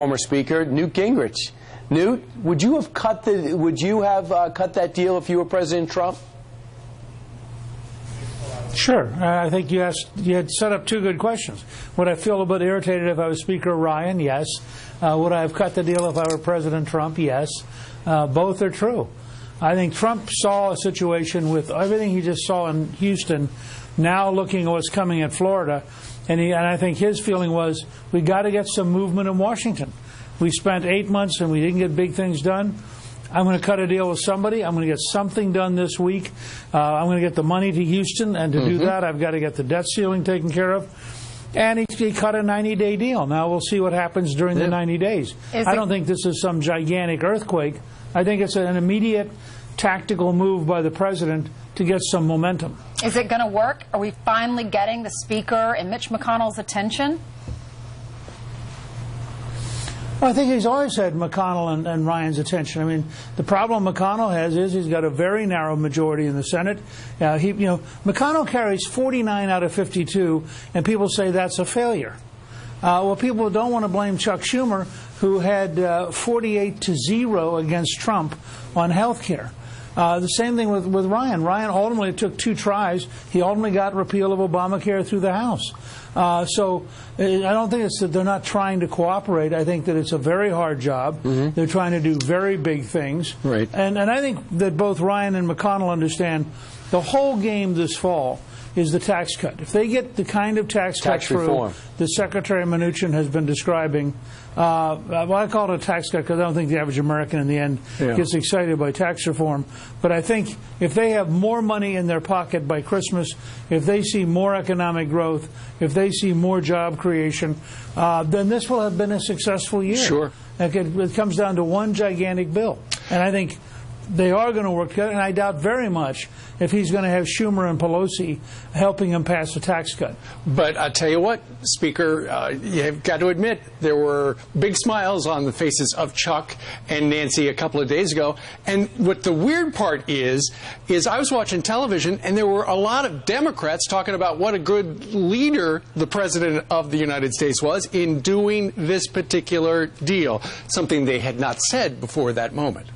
Former Speaker Newt Gingrich. Newt, would you have cut that deal if you were President Trump? Sure. I think you had set up two good questions. Would I feel a bit irritated if I was Speaker Ryan? Yes. Would I have cut the deal if I were President Trump? Yes. Both are true. I think Trump saw a situation with everything he just saw in Houston, now looking at what's coming in Florida, and I think his feeling was, we got to get some movement in Washington. We spent 8 months and we didn't get big things done. I'm going to cut a deal with somebody. I'm going to get something done this week. I'm going to get the money to Houston, and to do that, I've got to get the debt ceiling taken care of. And he cut a 90-day deal. Now we'll see what happens during the 90 days. I don't think this is some gigantic earthquake. I think it's an immediate tactical move by the president to get some momentum. Is it going to work? Are we finally getting the Speaker and Mitch McConnell's attention? Well, I think he's always had McConnell and Ryan's attention. I mean, the problem McConnell has is he's got a very narrow majority in the Senate. McConnell carries 49 out of 52, and people say that's a failure. Well, people don't want to blame Chuck Schumer, who had 48-0 against Trump on health care. The same thing with Ryan. Ryan ultimately took 2 tries. He ultimately got repeal of Obamacare through the House. So I don't think it's that they're not trying to cooperate. I think that it's a very hard job. They're trying to do very big things. Right. And I think that both Ryan and McConnell understand the whole game this fall is the tax cut. If they get the kind of tax cut through that Secretary Mnuchin has been describing, well, I call it a tax cut because I don't think the average American in the end gets excited by tax reform. But I think if they have more money in their pocket by Christmas, if they see more economic growth, if they see more job creation, then this will have been a successful year. Sure. It comes down to one gigantic bill. And I think they are going to work together, and I doubt very much if he's going to have Schumer and Pelosi helping him pass a tax cut. But I'll tell you what, Speaker, you've got to admit there were big smiles on the faces of Chuck and Nancy a couple of days ago. And what the weird part is I was watching television, and there were a lot of Democrats talking about what a good leader the President of the United States was in doing this particular deal, something they had not said before that moment.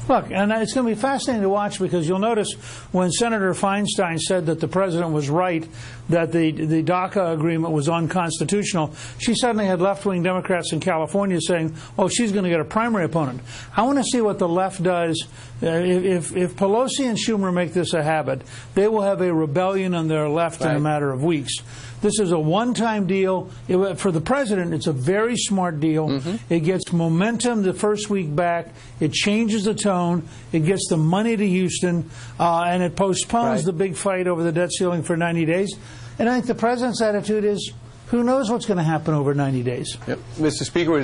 Look, and it's going to be fascinating to watch, because you'll notice when Senator Feinstein said that the president was right, that the DACA agreement was unconstitutional, she suddenly had left-wing Democrats in California saying, oh, she's going to get a primary opponent. I want to see what the left does. If Pelosi and Schumer make this a habit, they will have a rebellion on their left in a matter of weeks. This is a one-time deal. For the president, it's a very smart deal. It gets momentum the first week back. It changes the tone. It gets the money to Houston. And it postpones the big fight over the debt ceiling for 90 days. And I think the president's attitude is, who knows what's going to happen over 90 days. Mr. Speaker,